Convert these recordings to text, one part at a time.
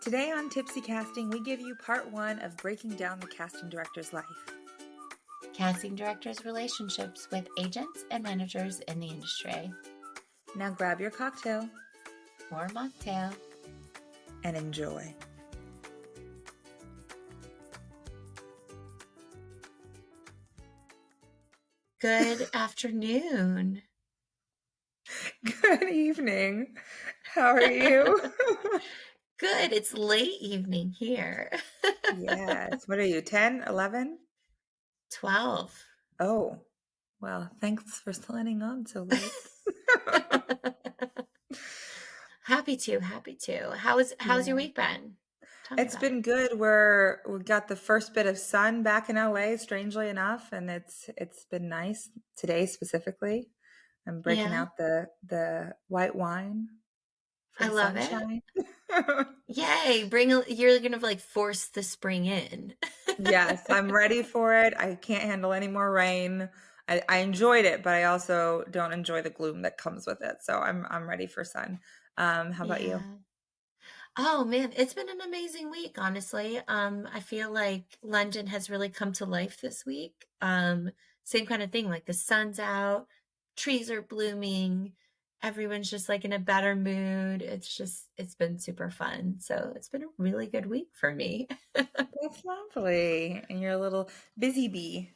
Today on Tipsy Casting, we give you part one of breaking down the casting director's life. Casting directors' relationships with agents and managers in the industry. Now grab your cocktail Or mocktail. and enjoy. Good afternoon. Good evening. How are you? Good. It's late evening here. Yes. What are you, 10, 11? 12. Oh, well, thanks for signing on so late. Happy to. How's your Yeah. week been? Tell me It's about it. been good. We got the first bit of sun back in LA, strangely enough, and it's been nice today specifically. I'm breaking Yeah, out the white wine for I the love it. sunshine. Yay, you're gonna like force the spring in. Yes, I'm ready for it. I can't handle any more rain. I enjoyed it, but I also don't enjoy the gloom that comes with it. So I'm ready for sun. How about you? Yeah. Oh man, it's been an amazing week, honestly. I feel like London has really come to life this week. Same kind of thing, like the sun's out, trees are blooming, everyone's just like in a better mood. It's been super fun. So it's been a really good week for me. That's lovely. And you're a little busy bee.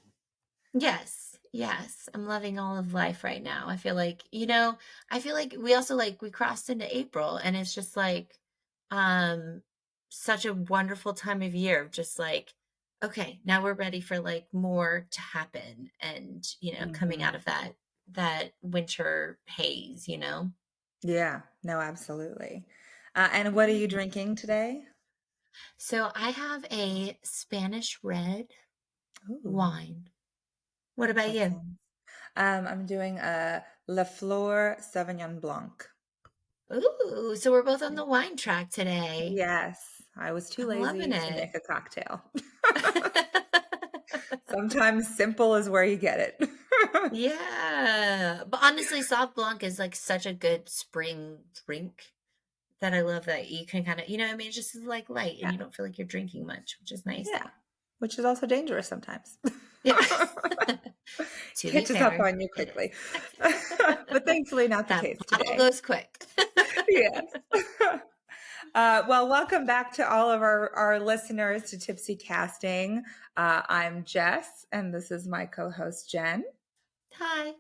Yes, I'm loving all of life right now. I feel like we also like we crossed into April and it's just like um such a wonderful time of year. Just like, okay, now we're ready for like more to happen and coming out Hmm. of that winter haze. Yeah, no, absolutely. And what are you Yeah. drinking today? So I have a Spanish red Ooh, wine. What about that you? sounds. I'm doing a La Flor Sauvignon Blanc. Ooh, so we're both on the wine track today. Yes, I was too I'm loving lazy to it. make a cocktail. Sometimes simple is where you get it. Yeah. But honestly, Sauv Blanc is like such a good spring drink that I love that you can kind of, what I mean, it's just like light and Yeah, you don't feel like you're drinking much, which is nice. yeah, which is also dangerous sometimes. Yeah. To be Catches up fair, on you it quickly. is. But thankfully not the That case bottle today. goes quick. Yes. Well, welcome back to all of our listeners to Tipsy Casting. I'm Jess, and this is my co-host, Jen. Hi.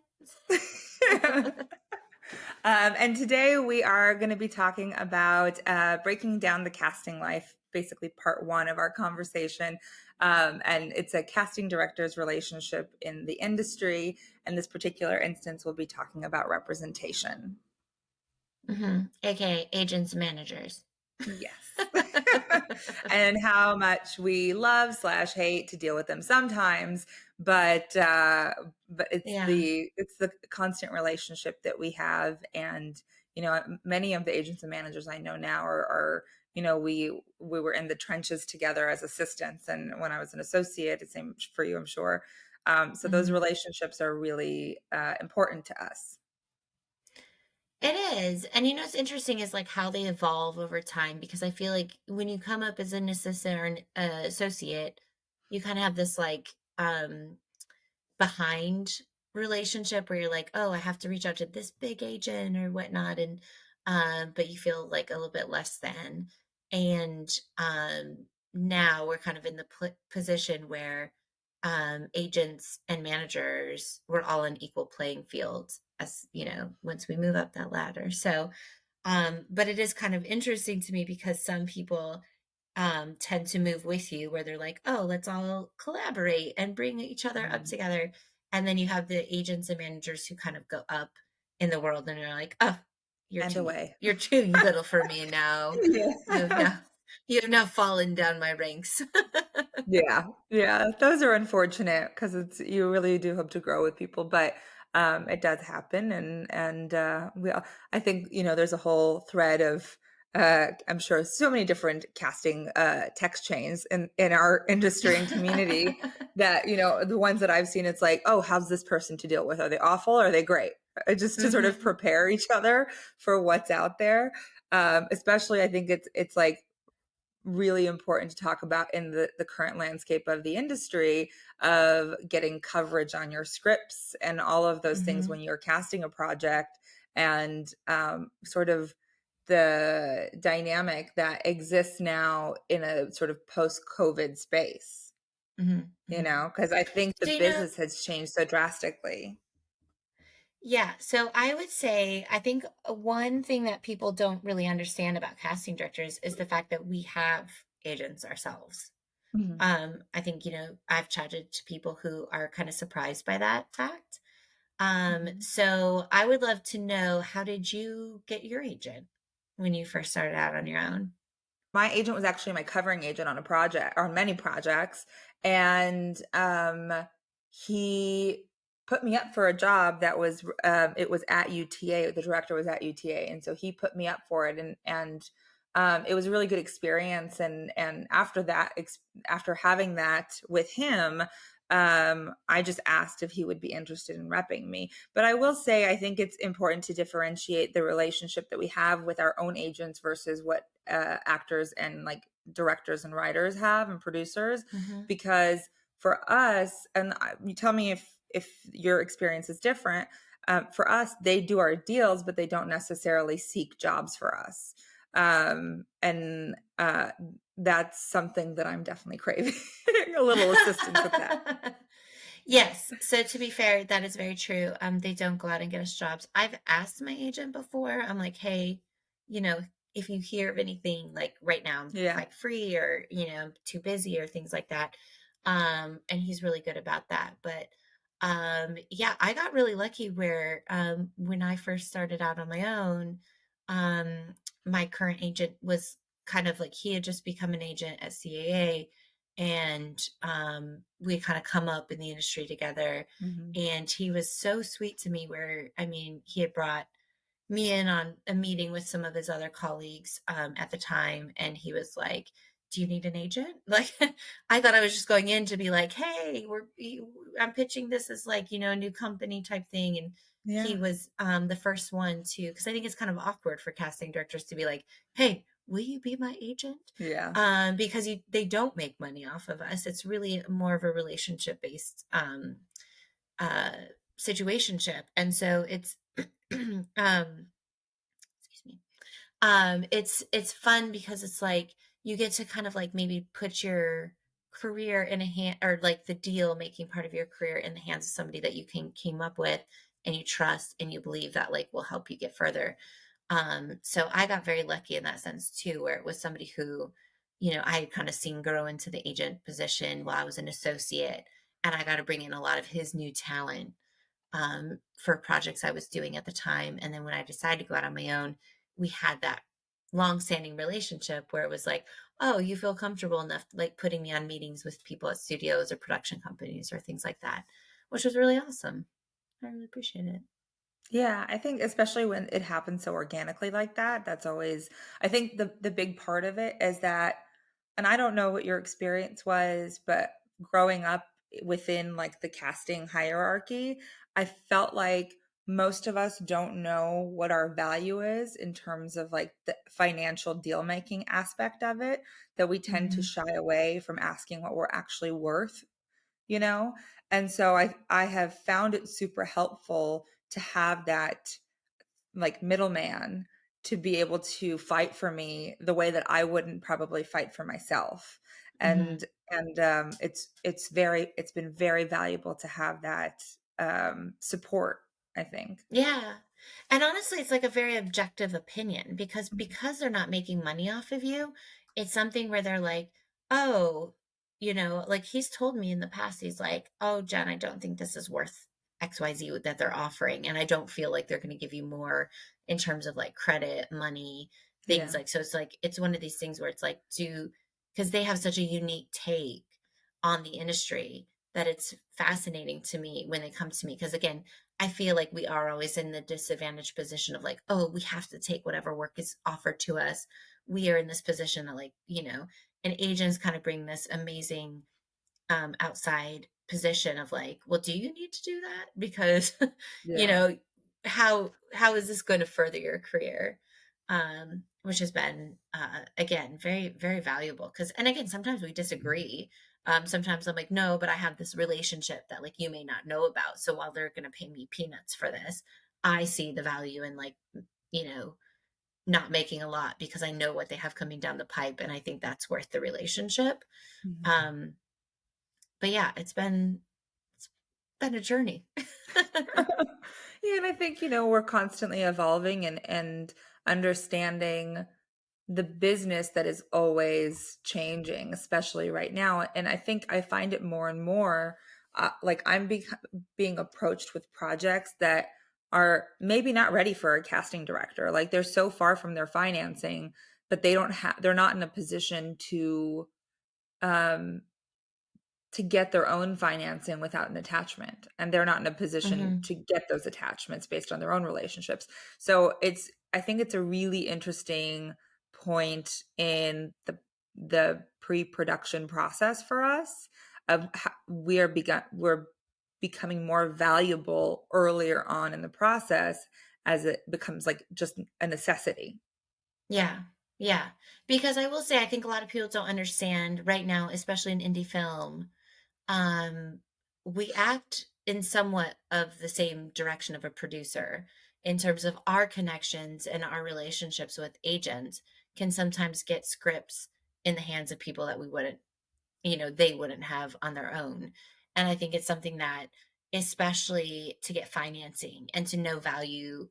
And today we are going to be talking about breaking down the casting life, basically part one of our conversation. And it's a casting director's relationship in the industry. In this particular instance, we'll be talking about representation. AKA agents and managers. Yes. And how much we love slash hate to deal with them sometimes, but it's Yeah. the constant relationship that we have. And many of the agents and managers I know now are we were in the trenches together as assistants, and when I was an associate, it's same for you, I'm sure. So those Mhm. relationships are really important to us. It is. And what's interesting is like how they evolve over time because I feel like when you come up as an assistant or an associate, you kind of have this like behind relationship where you're like, oh, I have to reach out to this big agent or whatnot. And but you feel like a little bit less than. And now we're kind of in the position where agents and managers we're all an equal playing field as once we move up that ladder. So but it is kind of interesting to me because some people tend to move with you where they're like, oh, let's all collaborate and bring each other up Mhm. together. And then you have the agents and managers who kind of go up in the world and you're like, oh, And away. you're too little for me now. You have Yeah. now you have now fallen down my ranks. Yeah, yeah, those are unfortunate because it's you really do hope to grow with people, but it does happen, and I think there's a whole thread of I'm sure so many different casting text chains in our industry and community that the ones that I've seen, it's like, oh, how's this person to deal with? Are they awful? Or are they great? Just to sort of Hmm. prepare each other for what's out there. Especially, I think it's like really important to talk about in the current landscape of the industry, of getting coverage on your scripts and all of those things when Mhm. you're casting a project, and sort of the dynamic that exists now in a sort of post-COVID space, Mhm. Mhm. because I think the So, you know, business has changed so drastically. yeah, so I would say I think one thing that people don't really understand about casting directors is the fact that we have agents ourselves. Mhm. I think, I've chatted to people who are kind of surprised by that fact. Mhm. So I would love to know, how did you get your agent when you first started out on your own? My agent was actually my covering agent on a project, on many projects, and he put me up for a job that was it was at UTA. The director was at UTA, and so he put me up for it, and it was a really good experience. And after that, after having that with him, I just asked if he would be interested in repping me. But I will say, I think it's important to differentiate the relationship that we have with our own agents versus what actors and like directors and writers have and producers, Hmm. because for us, and you tell me if your experience is different. For us, they do our deals, but they don't necessarily seek jobs for us, and that's something that I'm definitely craving a little assistance with that. Yes. So to be fair, that is very true. They don't go out and get us jobs. I've asked my agent before. I'm like, hey, you know, if you hear of anything, like right now I'm Yeah. quite free, or, I'm too busy or things like that. And he's really good about that. But yeah, I got really lucky where when I first started out on my own, um, my current agent was kind of like, he had just become an agent at CAA, and we kind of come up in the industry together. Hmm. And he was so sweet to me, where I mean, he had brought me in on a meeting with some of his other colleagues at the time, and he was like, do you need an agent? Like, I thought I was just going in to be like, hey, I'm pitching this as like, a new company type thing. And he Yeah. was the first one to, because I think it's kind of awkward for casting directors to be like, hey, will you be my agent? Yeah. Because they don't make money off of us. It's really more of a relationship based uh, situationship. And so it's, excuse me, it's fun because it's like you get to kind of like maybe put your career in a hand, or like the deal making part of your career in the hands of somebody that you can came up with and you trust and you believe that like will help you get further. So I got very lucky in that sense too, where it was somebody who, I had kind of seen grow into the agent position while I was an associate, and I got to bring in a lot of his new talent for projects I was doing at the time. And then when I decided to go out on my own, we had that long-standing relationship where it was like, oh, you feel comfortable enough like putting me on meetings with people at studios or production companies or things like that, which was really awesome. I really appreciate it. Yeah, I think especially when it happens so organically like that, that's always, I think the big part of it is that, and I don't know what your experience was, but growing up within like the casting hierarchy, I felt like most of us don't know what our value is in terms of like the financial deal making aspect of it, that we tend to Hmm. shy away from asking what we're actually worth, you know? And so I have found it super helpful to have that like middleman to be able to fight for me the way that I wouldn't probably fight for myself. Hmm. And it's been very valuable to have that support, I think. Yeah. And honestly, it's like a very objective opinion, because Mhm. they're not making money off of you, it's something where they're like, "Oh," like he's told me in the past, he's like, "Oh, Jen, I don't think this is worth XYZ that they're offering, and I don't feel like they're going to give you more in terms of like credit, money, things Yeah. like." So it's like it's one of these things where it's like, do because they have such a unique take on the industry, that it's fascinating to me when they come to me, because again, I feel like we are always in the disadvantaged position of like, oh, we have to take whatever work is offered to us. We are in this position that like, and agents kind of bring this amazing outside position of like, well, do you need to do that? Because, you Yeah. know, how is this going to further your career? which has been, again, very, very valuable. Because, and again, sometimes we disagree. Sometimes I'm like, no, but I have this relationship that like you may not know about. So while they're going to pay me peanuts for this, I see the value in like, you know, not making a lot because I know what they have coming down the pipe. And I think that's worth the relationship. Mhm. Um, but yeah, it's been a journey. Yeah, and I think, we're constantly evolving and understanding the business that is always changing, especially right now. And I think I find it more and more like being approached with projects that are maybe not ready for a casting director. Like they're so far from their financing, but they're not in a position um, to get their own financing without an attachment, and they're not in a position Hmm. to get those attachments based on their own relationships. So I think it's a really interesting point in the pre-production process for us of how we're becoming more valuable earlier on in the process as it becomes like just a necessity. Yeah. Yeah. Because I will say, I think a lot of people don't understand right now, especially in indie film, um, we act in somewhat of the same direction of a producer in terms of our connections and our relationships with agents can sometimes get scripts in the hands of people that we wouldn't, they wouldn't have on their own. And I think it's something that, especially to get financing and to know value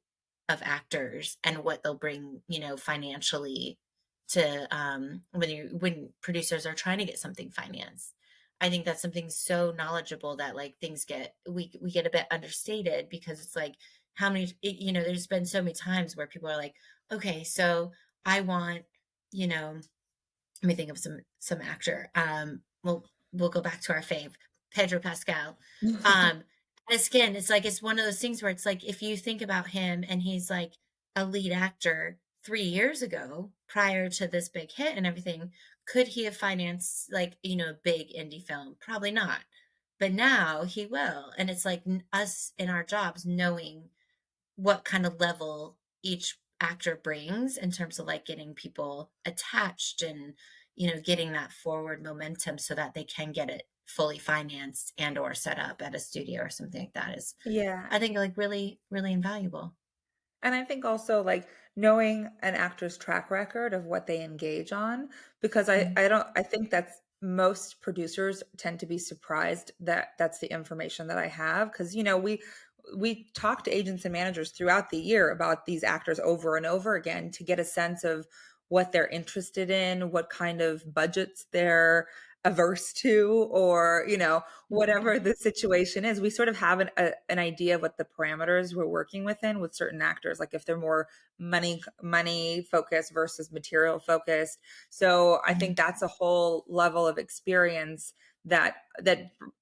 of actors and what they'll bring, financially to when producers are trying to get something financed. I think that's something so knowledgeable that like things get we get a bit understated because it's like how many there's been so many times where people are like, okay, so I want, you know, let me think of some actor. We'll go back to our fave, Pedro Pascal. Um, and again, it's like it's one of those things where it's like if you think about him and he's like a lead actor 3 years ago, prior to this big hit and everything, could he have financed like a big indie film? Probably not. But now he will, and it's like us in our jobs knowing what kind of level each actor brings in terms of like getting people attached and getting that forward momentum so that they can get it fully financed and or set up at a studio or something like that is, Yeah. I think, like really really invaluable. And I think also like knowing an actor's track record of what they engage on, because Mhm. I think that's most producers tend to be surprised that that's the information that I have. Because we talk to agents and managers throughout the year about these actors over and over again to get a sense of what they're interested in, what kind of budgets they're averse to, or Mhm. whatever the situation is. We sort of have an idea of what the parameters we're working within with certain actors, like if they're more money focused versus material focused. So I think Mhm. that's a whole level of experience that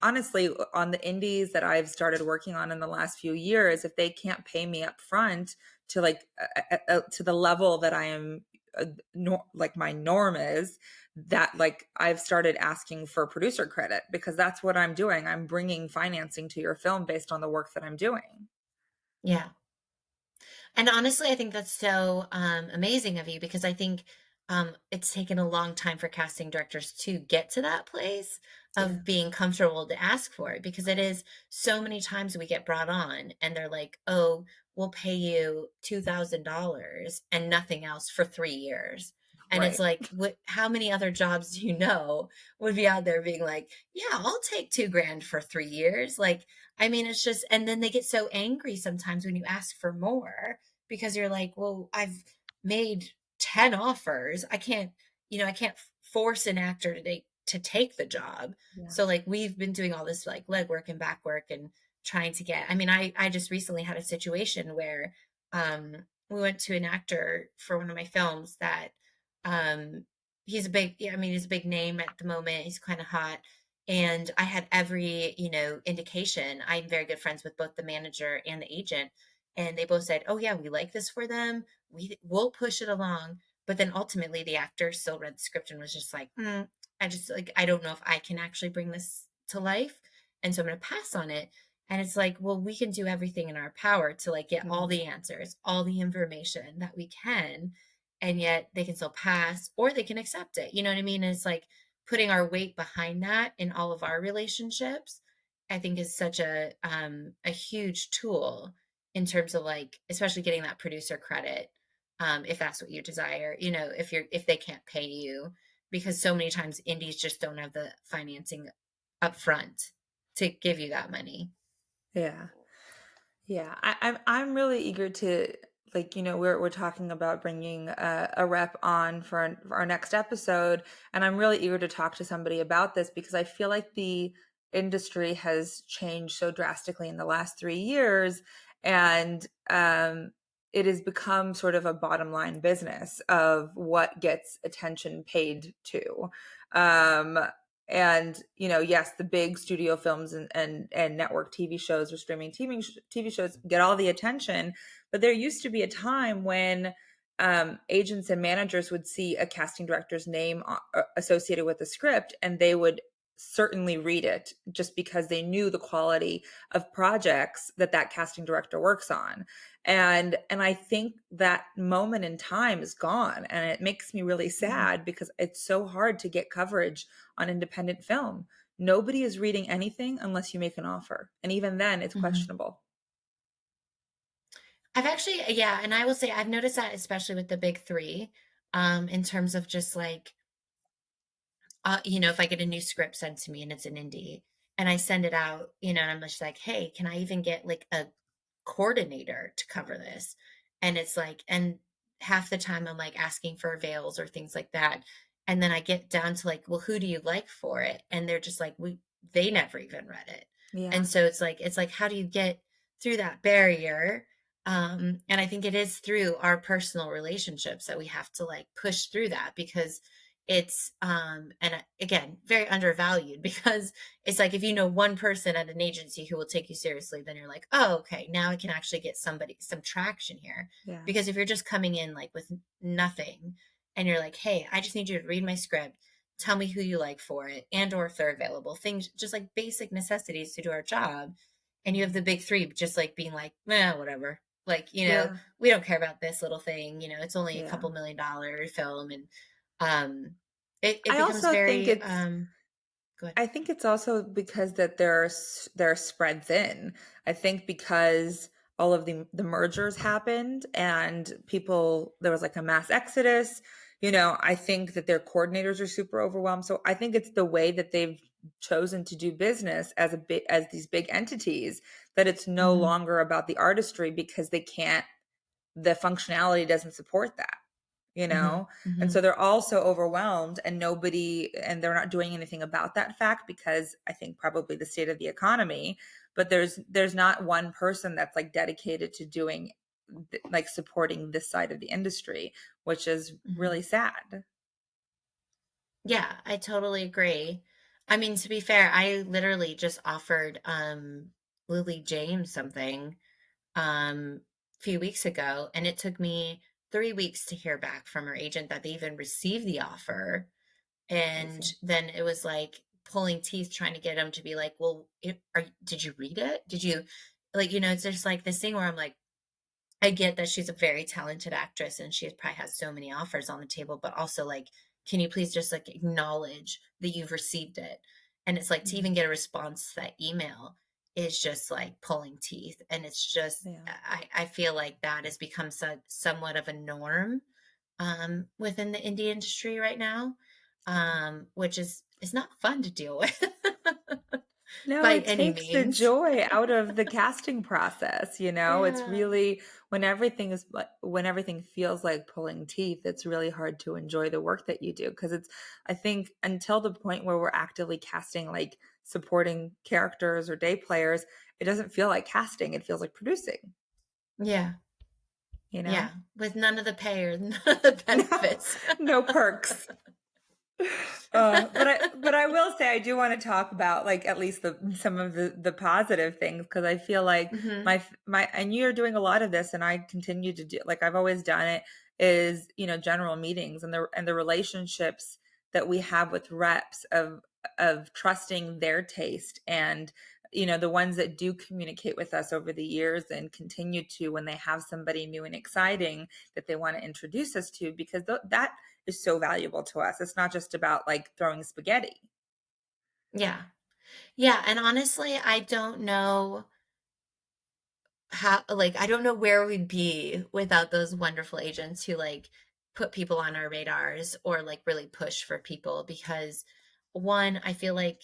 honestly, on the indies that I've started working on in the last few years, if they can't pay me up front to to the level that I am like my norm is, that like I've started asking for producer credit, because that's what I'm doing. I'm bringing financing to your film based on the work that I'm doing. Yeah. And honestly, I think that's so amazing of you because I think it's taken a long time for casting directors to get to that place Yeah. of being comfortable to ask for it because it is so many times we get brought on and they're like, oh, we'll pay you $2,000 and nothing else for 3 years. And it's Right. like, how many other jobs do you know would be out there being like, yeah, I'll take 2 grand for 3 years? Like, I mean, it's just, and then they get so angry sometimes when you ask for more because you're like, well, I've made 10 offers. I can't force an actor to take the job. Yeah. So like we've been doing all this like legwork and back work and trying to get, I mean, I just recently had a situation where we went to an actor for one of my films that um he's a big yeah, I mean he's a big name at the moment. He's kind of hot. And I had every, indication. I'm very good friends with both the manager and the agent and they both said, "Oh yeah, we like this for them. We'll push it along." But then ultimately, the actor still read the script and was just like, "I just like I don't know if I can actually bring this to life, and so I'm going to pass on it." And it's like, well, we can do everything in our power to like get all Mhm. the answers, all the information that we can. and yet they can still pass or they can accept it. You know what I mean? And it's like putting our weight behind that in all of our relationships, I think is such a huge tool in terms of like, especially getting that producer credit, if that's what you desire, you know, if they can't pay you, because so many times indies just don't have the financing up front to give you that money. Yeah. Yeah, I'm really eager to, like, we're talking about bringing a rep on for our next episode, and I'm really eager to talk to somebody about this because I feel like the industry has changed so drastically in the last 3 years, and it has become sort of a bottom line business of what gets attention paid to. Um, and yes, the big studio films and network TV shows or streaming TV shows get all the attention, but there used to be a time when agents and managers would see a casting director's name associated with the script, and they would certainly read it just because they knew the quality of projects that casting director works on. And I think that moment in time is gone, and it makes me really Mhm. sad because it's so hard to get coverage on independent film. Nobody is reading anything unless you make an offer. And even then, it's Mhm. questionable. I've actually, yeah, and I will say I've noticed that especially with the big three, in terms of just like, you know, if I get a new script sent to me and it's an indie and I send it out, you know, and I'm just like, hey, can I even get like a coordinator to cover this? And it's like, and half the time I'm like asking for veils or things like that. And then I get down to like, well, who do you like for it? And they're just like, they never even read it. And Yeah. so it's like, how do you get through that barrier? And I think it is through our personal relationships that we have to like push through that, because it's and again, very undervalued, because it's like if you know one person at an agency who will take you seriously, then you're like, oh, okay, now I can actually get somebody some traction here. Yeah. Because if you're just coming in like with nothing and you're like, hey, I just need you to read my script, tell me who you like for it, and or if they're available, things just like basic necessities to do our job, and you have the big three just like being like, whatever, like, you know, Yeah. we don't care about this little thing, you know, it's only a Yeah. couple $1 million film. And um, it I becomes also think very, it's good. I think it's also because that they're spread thin. I think because all of the mergers happened and people there was like a mass exodus. I think that their coordinators are super overwhelmed. So I think it's the way that they've chosen to do business as these big entities, that it's no Mhm, longer about the artistry because the functionality doesn't support that you mhm, know and so mhm, they're all so overwhelmed, and they're not doing anything about that fact because I think probably the state of the economy. But there's not one person that's like dedicated to doing like supporting this side of the industry, which is mhm. really sad. Yeah, I totally agree. I mean, to be fair, I literally just offered Lily James something a few weeks ago, and it took me 3 weeks to hear back from her agent that they even received the offer. And Crazy. then it was like pulling teeth trying to get him to be like, well, did you read it? Did you, like, you know, it's just like this thing where I'm like, I get that she's a very talented actress and she probably has so many offers on the table, but also like, can you please just like acknowledge that you've received it? And it's like to Mhm. even get a response to that email is just like pulling teeth. And it's just, Yeah. I feel like that has become somewhat of a norm within the indie industry right now, which is not fun to deal with No, by it any takes the means. joy out of the casting process. It's Yeah. really when everything feels like pulling teeth, it's really hard to enjoy the work that you do because I think until the point where we're actively casting like supporting characters or day players, it doesn't feel like casting, it feels like producing, Yeah. you know? Yeah, with none of the pay or none of the No, benefits. no perks. But I will say I do want to talk about like at least some of the positive things because I feel like Mhm, my and you're doing a lot of this and I continue to do like I've always done it is general meetings and the relationships that we have with reps of trusting their taste and the ones that do communicate with us over the years and continue to, when they have somebody new and exciting that they want to introduce us to, because that is so valuable to us. It's not just about like throwing spaghetti. Yeah. Yeah, and honestly, I don't know how, like, I don't know where we'd be without those wonderful agents who like put people on our radars or like really push for people, because one, I feel like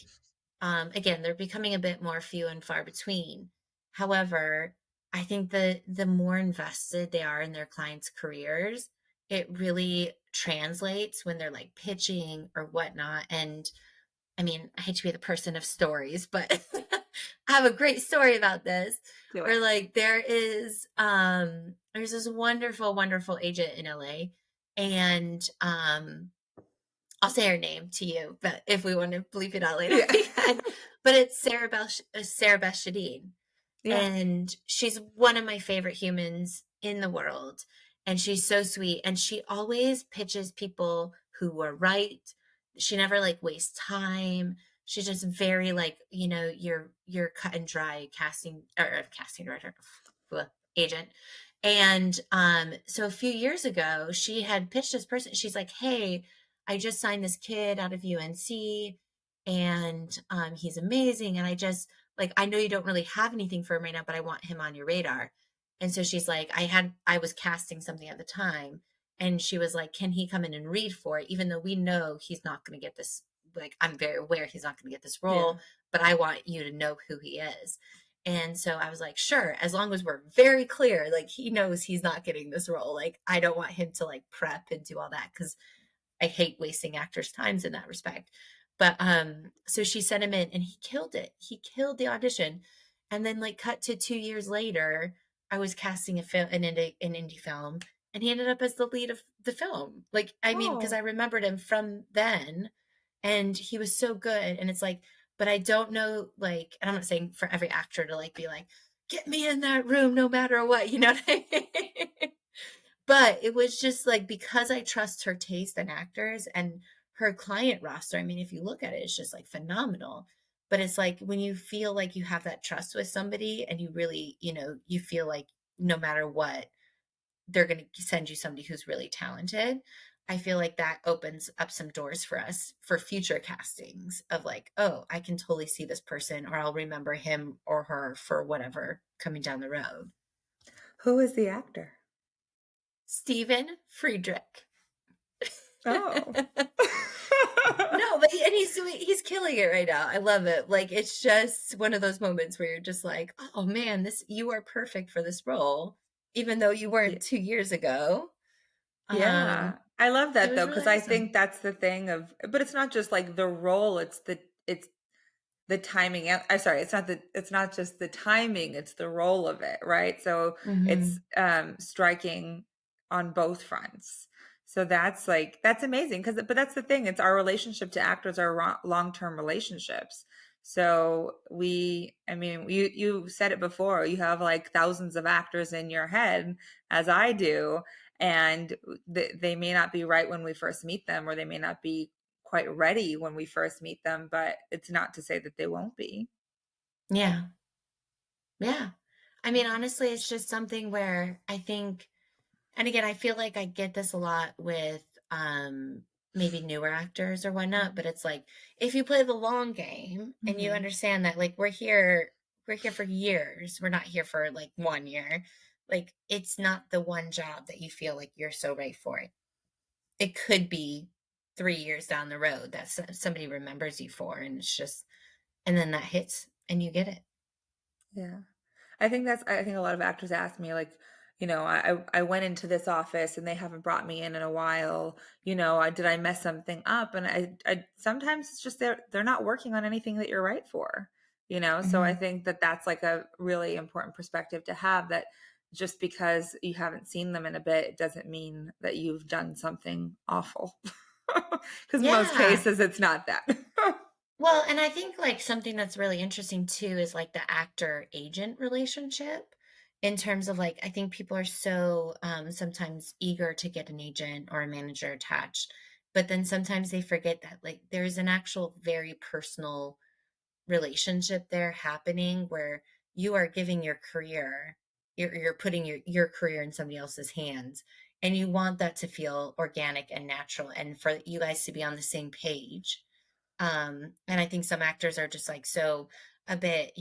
again, they're becoming a bit more few and far between. However, I think the more invested they are in their clients' careers, it really translates when they're like pitching or whatnot. And I mean, I hate to be the person of stories, but I have a great story about this. Do it. Where like there's this wonderful, wonderful agent in LA, and I'll say her name to you, but if we want to bleep it out later, Yeah. we can. But it's Sarah Beth Shadid, Yeah. and she's one of my favorite humans in the world, and she's so sweet, and she always pitches people who are right. She never like wastes time. She's just very like, your cut and dry casting or casting director, agent. And so a few years ago she had pitched this person. She's like, hey, I just signed this kid out of UNC, and he's amazing, and I know you don't really have anything for him right now, but I want him on your radar. And so she's like, I was casting something at the time, and she was like, can he come in and read for it, even though we know he's not going to get this, like, I'm very aware he's not going to get this Yeah. role, but I want you to know who he is. And so I was like, sure, as long as we're very clear, like he knows he's not getting this role. Like I don't want him to like prep and do all that, because I hate wasting actors' times in that respect. But so she sent him in and he killed it. He killed the audition. And then like cut to 2 years later, I was casting an indie film, and he ended up as the lead of the film. Like, I mean, because I Oh. remembered him from then, and he was so good. And it's like, but I don't know, like, and I'm not saying for every actor to like be like, get me in that room no matter what, you know what I mean? But it was just like, because I trust her taste in actors and her client roster. I mean, if you look at it, it's just like phenomenal. But it's like when you feel like you have that trust with somebody and you really, you feel like no matter what, they're going to send you somebody who's really talented. I feel like that opens up some doors for us for future castings of like, oh, I can totally see this person, or I'll remember him or her for whatever coming down the road. Who is the actor? Stephen Friedrich. Oh. No, but he's killing it right now. I love it. Like it's just one of those moments where you're just like, oh man, this you are perfect for this role, even though you Yeah. weren't 2 years ago. Yeah. Um, I love it that was though, really because I awesome. think that's the thing of, but it's not just like the role, it's the timing. I'm sorry, it's not just the timing, it's the role of it, right? So it's Hmm. striking on both fronts. So that's amazing, because but that's the thing, it's our relationship to actors are long-term relationships. So I mean, you said it before, you have like thousands of actors in your head, as I do, and they may not be right when we first meet them, or they may not be quite ready when we first meet them, but it's not to say that they won't be. Yeah, yeah. I mean, honestly, it's just something where I think, and again, I feel like I get this a lot with maybe newer actors or whatnot, but Mhm. it's like if you play the long game and you Mhm. understand that like we're here for years. We're not here for like 1 year. Like it's not the one job that you feel like you're so right for it. It could be 3 years down the road that somebody remembers you for, and it's just, and then that hits and you get it. Yeah. I think a lot of actors ask me like, I went into this office and they haven't brought me in a while. Did I mess something up? And I sometimes it's just they're not working on anything that you're right for. So I Hmm. think that that's like a really important perspective to have, that just because you haven't seen them in a bit, it doesn't mean that you've done something awful. Because most Yeah. cases it's not that. Well, and I think like something that's really interesting too is like the actor agent relationship, in terms of like, I think people are so sometimes eager to get an agent or a manager attached, but then sometimes they forget that like there's an actual very personal relationship there happening where you are giving your career, you're putting your career in somebody else's hands, and you want that to feel organic and natural and for you guys to be on the same page. And I think some actors are just like so a bit,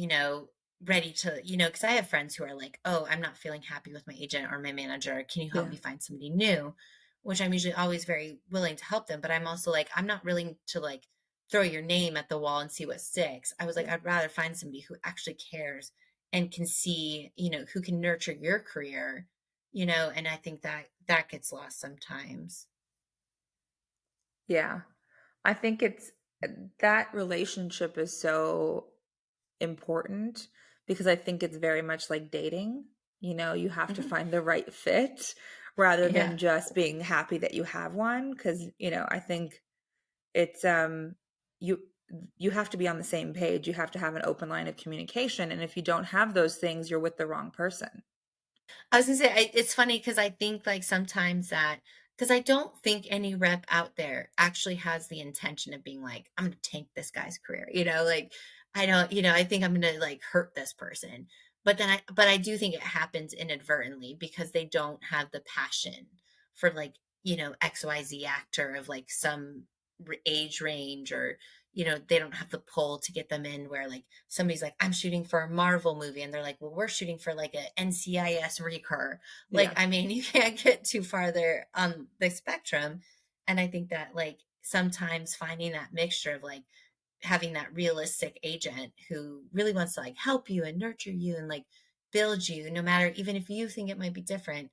ready to, because I have friends who are like, oh, I'm not feeling happy with my agent or my manager. Can you help Yeah. me find somebody new? Which I'm usually always very willing to help them. But I'm also like, I'm not willing to like throw your name at the wall and see what sticks. I was like, Yeah. I'd rather find somebody who actually cares and can see, who can nurture your career, and I think that that gets lost sometimes. Yeah. I think it's that relationship is so important because I think it's very much like dating. You have to Mhm. find the right fit rather Yeah. than just being happy that you have one. Because I think it's you you have to be on the same page. You have to have an open line of communication. And if you don't have those things, you're with the wrong person. I was gonna say, it's funny because I think like sometimes that because I don't think any rep out there actually has the intention of being like, I'm gonna tank this guy's career, like I don't, I think I'm gonna like hurt this person. But I do think it happens inadvertently because they don't have the passion for like, XYZ actor of like some age range or they don't have the pull to get them in where like somebody's like, I'm shooting for a Marvel movie. And they're like, well, we're shooting for like a NCIS recur. Like, Yeah. I mean, you can't get too far there on the spectrum. And I think that like sometimes finding that mixture of like having that realistic agent who really wants to like help you and nurture you and like build you no matter even if you think it might be different.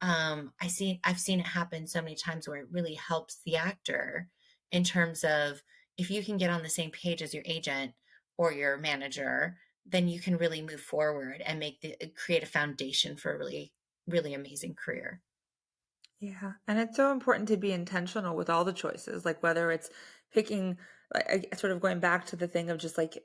I've seen it happen so many times where it really helps the actor in terms of if you can get on the same page as your agent or your manager, then you can really move forward and create a foundation for a really, really amazing career. Yeah, and it's so important to be intentional with all the choices, like whether it's picking, like, sort of going back to the thing of just like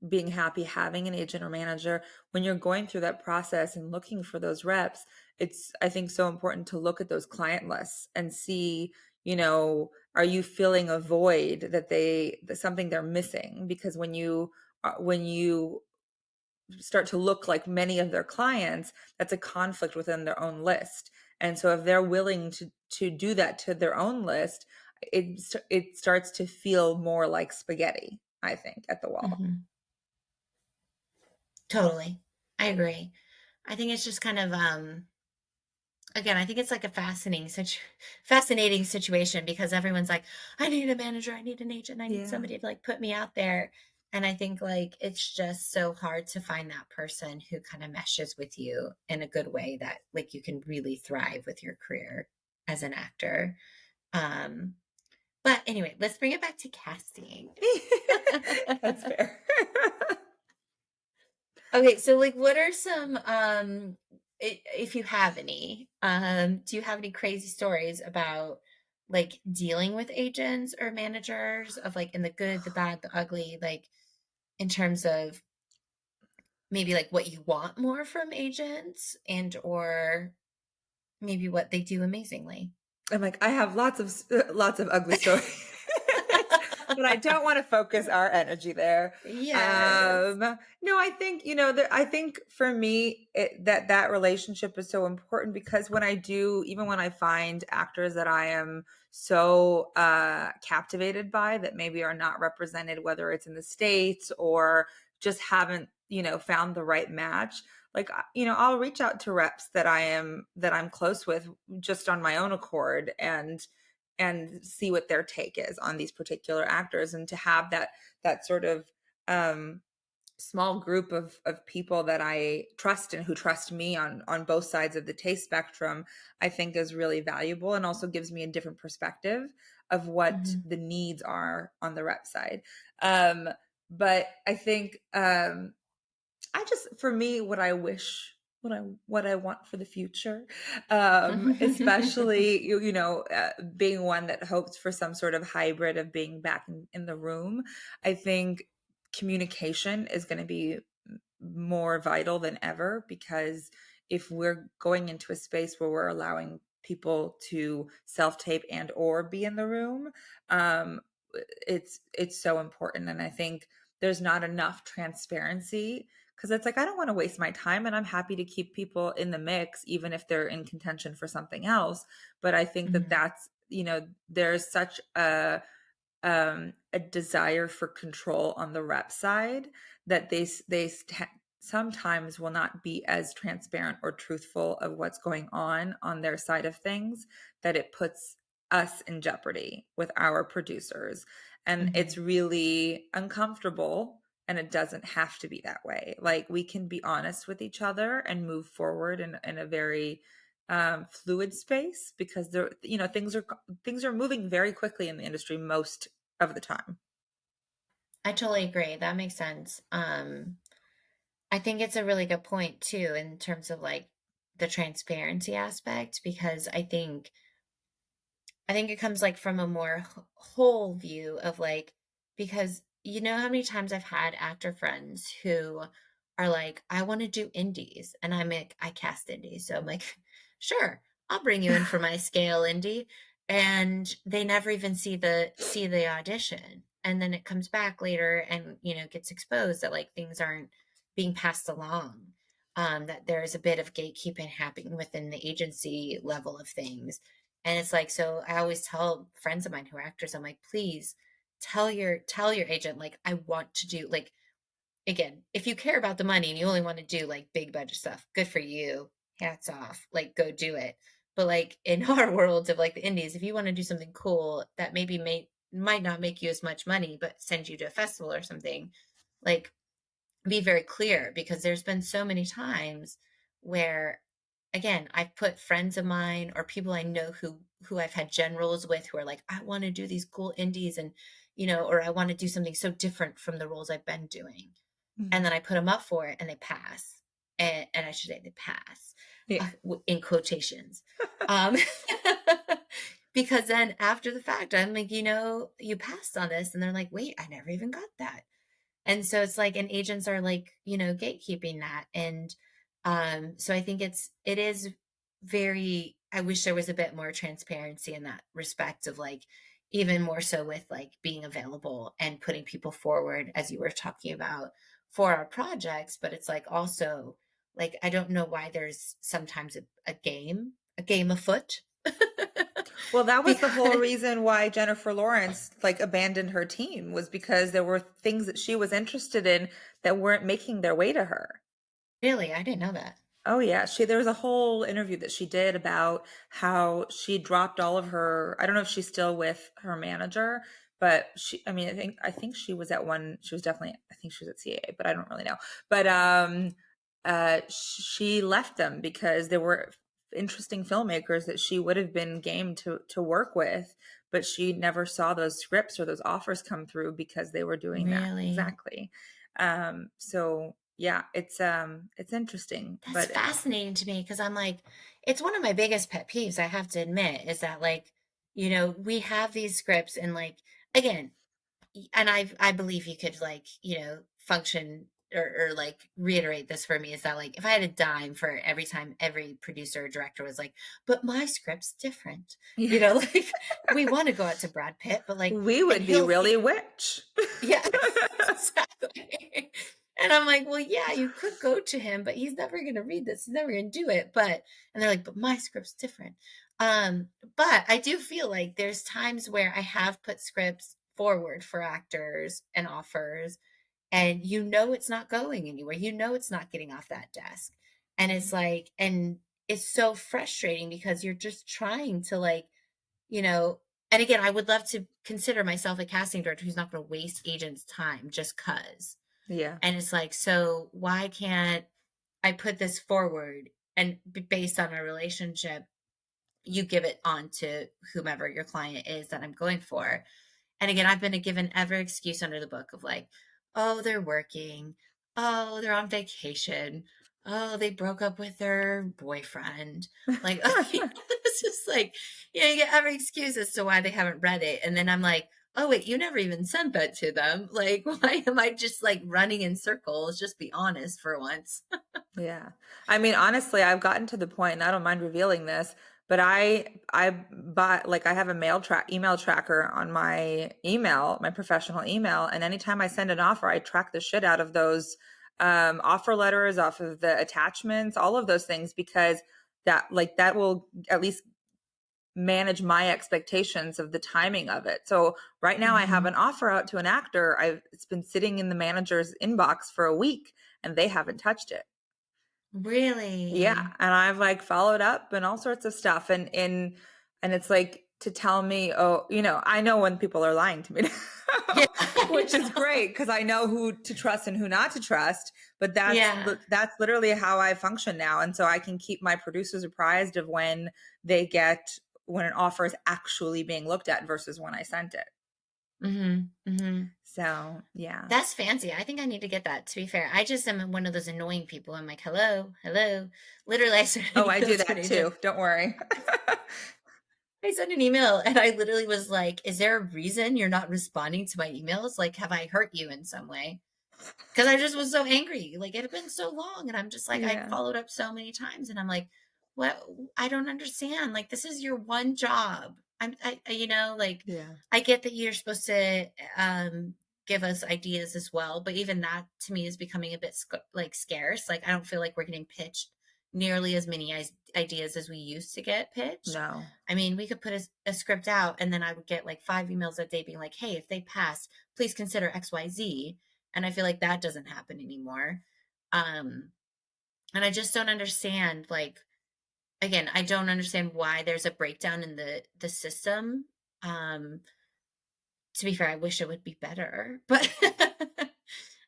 being happy having an agent or manager. When you're going through that process and looking for those reps, it's, I think, so important to look at those client lists and see, are you filling a void that something they're missing? Because when you start to look like many of their clients, that's a conflict within their own list. And so if they're willing to do that to their own list, it starts to feel more like spaghetti, I think, at the wall. Hmm. Totally. I agree. I think it's just kind of again, I think it's like a fascinating situation because everyone's like, I need a manager, I need an agent, I need Yeah. somebody to like put me out there. And I think like it's just so hard to find that person who kind of meshes with you in a good way that like you can really thrive with your career as an actor. Um, but anyway, let's bring it back to casting. That's fair. Okay, so like what are some if you have any, do you have any crazy stories about like dealing with agents or managers of like in the good, the bad, the ugly, like in terms of maybe like what you want more from agents and or maybe what they do amazingly? I'm like, I have lots of ugly stories, but I don't want to focus our energy there. Yes. No, I think I think for me that relationship is so important because even when I find actors that I am so captivated by that maybe are not represented, whether it's in the States or just haven't found the right match, like I'll reach out to reps that I'm close with just on my own accord and see what their take is on these particular actors, and to have that sort of um small group of people that I trust and who trust me on both sides of the taste spectrum, I think is really valuable and also gives me a different perspective of what Hmm. the needs are on the rep side. Um but I think I just, for me, what I wish, what I want for the future, especially being one that hopes for some sort of hybrid of being back in the room. I think communication is going to be more vital than ever, because if we're going into a space where we're allowing people to self tape and or be in the room, um, it's so important. And I think there's not enough transparency because it's like I don't want to waste my time and I'm happy to keep people in the mix even if they're in contention for something else. But I think that Mhm. that's, there's such a desire for control on the rep side that sometimes will not be as transparent or truthful of what's going on their side of things, that it puts us in jeopardy with our producers, and it's Mhm. really uncomfortable, and it doesn't have to be that way. Like, we can be honest with each other and move forward in a very fluid space, because things are moving very quickly in the industry most of the time. I totally agree. That makes sense. I think it's a really good point too in terms of like the transparency aspect because I think it comes like from a more whole view of like, because you know how many times I've had actor friends who are like, I want to do indies. And I'm like, I cast indies. So I'm like, sure, I'll bring you in for my scale indie. And they never even see the audition. And then it comes back later and, gets exposed that like things aren't being passed along. That there's a bit of gatekeeping happening within the agency level of things, and it's like, so I always tell friends of mine who are actors, I'm like, please tell your agent, like, I want to do like, again, if you care about the money and you only want to do like big budget stuff, good for you. Hats off. Like, go do it. But like in our world of like the indies, if you want to do something cool that maybe might not make you as much money, but send you to a festival or something, like be very clear, because there's been so many times where, again, I've put friends of mine or people I know who I've had generals with who are like, I want to do these cool indies, and or I want to do something so different from the roles I've been doing, and Mhm. then I put them up for it and they pass, and I should say they pass, Yeah. in quotations, um because then after the fact I'm like, you passed on this, and they're like, wait, I never even got that. And so it's like, and agents are like, gatekeeping that. And so I think it is very, I wish there was a bit more transparency in that respect of like, even more so with like being available and putting people forward, as you were talking about, for our projects. But it's like also, like, I don't know why there's sometimes a game afoot. Well, that was the whole Because reason why Jennifer Lawrence like abandoned her team, was because there were things that she was interested in that weren't making their way to her. really, I didn't know that. Oh yeah, there was a whole interview that she did about how she dropped all of her. I don't know if she's still with her manager, but I mean, I think she was definitely, I think she was at CAA, but I don't really know. But she left them because there were interesting filmmakers that she would have been game to work with, but she never saw those scripts or those offers come through because they were doing that. Really? Exactly. So yeah, it's interesting, That's but fascinating to me because I'm like, it's one of my biggest pet peeves, I have to admit, is that like, we have these scripts and like, again, and I believe you could like, function or like reiterate this for me, is that like if I had a dime for every time every producer or director was like, but my script's different, yeah, like we want to go out to Brad Pitt, but like, we and would be he'll really rich. yeah, exactly. And I'm like, well, yeah, you could go to him, but he's never going to read this. He's never going to do it. And they're like, but my script's different. But I do feel like there's times where I have put scripts forward for actors and offers, and it's not going anywhere. It's not getting off that desk. And it's like, and it's so frustrating because you're just trying to like, you know, and again, I would love to consider myself a casting director who's not going to waste agents' time just cuz. Yeah. And it's like, so why can't I put this forward and based on our relationship, you give it on to whomever your client is that I'm going for. And again, I've been given every excuse under the book of like, oh, they're working. Oh, they're on vacation. Oh, they broke up with their boyfriend. Like, it's just like, you get every excuse as to why they haven't read it. And then I'm like, oh, wait, you never even sent that to them. Like, why am I just like running in circles? Just be honest for once. Yeah. I mean, honestly, I've gotten to the point, and I don't mind revealing this. but I bought like I have a email tracker on my professional email, and anytime I send an offer, I track the shit out of those offer letters, off of the attachments, all of those things, because that will at least manage my expectations of the timing of it. So right now I have Hmm. an offer out to an actor. It's been sitting in the manager's inbox for a week and they haven't touched it. Yeah, Really? and I've like followed up and all sorts of stuff, and it's like to tell me, oh, I know when people are lying to me Yeah, now, I which is know. great because I know who to trust and who not to trust. But Yeah. that's literally how I function now, and so I can keep my producers apprised of when an offer is actually being looked at versus when I sent it. Hmm. Hmm. So yeah. That's fancy. I think I need to get that, to be fair. I just am one of those annoying people. I'm like, hello, hello. Literally, I sent an Oh, I email do to an that agent. too. Don't worry. I sent an email and I literally was like, is there a reason you're not responding to my emails? Like, have I hurt you in some way? Because I just was so angry. Like, it had been so long. And I'm just like, I Yeah. followed up so many times. And I'm like, what? I don't understand. Like, this is your one job. Like, Yeah. I get that you're supposed to give us ideas as well. But even that to me is becoming a bit like scarce. Like, I don't feel like we're getting pitched nearly as many ideas as we used to get pitched. No. I mean, we could put a script out and then I would get like 5 emails a day being like, hey, if they pass, please consider XYZ, and I feel like that doesn't happen anymore. Um, and I just don't understand, like, again, I don't understand why there's a breakdown in the system. Um, to be fair, I wish it would be better, but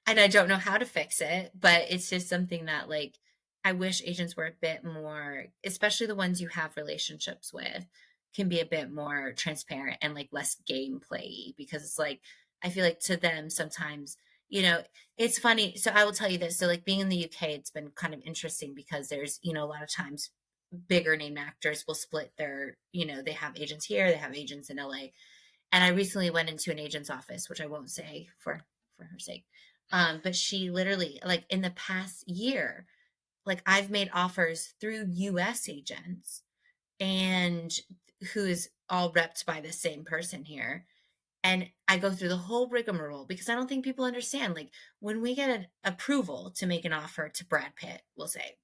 and I don't know how to fix it, but it's just something that like I wish agents were a bit more, especially the ones you have relationships with, can be a bit more transparent and like less gameplay, because it's like I feel like to them sometimes, you know, it's funny. So I will tell you this. So like being in the UK, it's been kind of interesting because there's, a lot of times bigger name actors will split their, they have agents here, they have agents in LA. And I recently went into an agent's office, which I won't say for her sake. But she literally, like in the past year, like I've made offers through US agents and who's all repped by the same person here. And I go through the whole rigmarole because I don't think people understand. Like when we get an approval to make an offer to Brad Pitt, we'll say,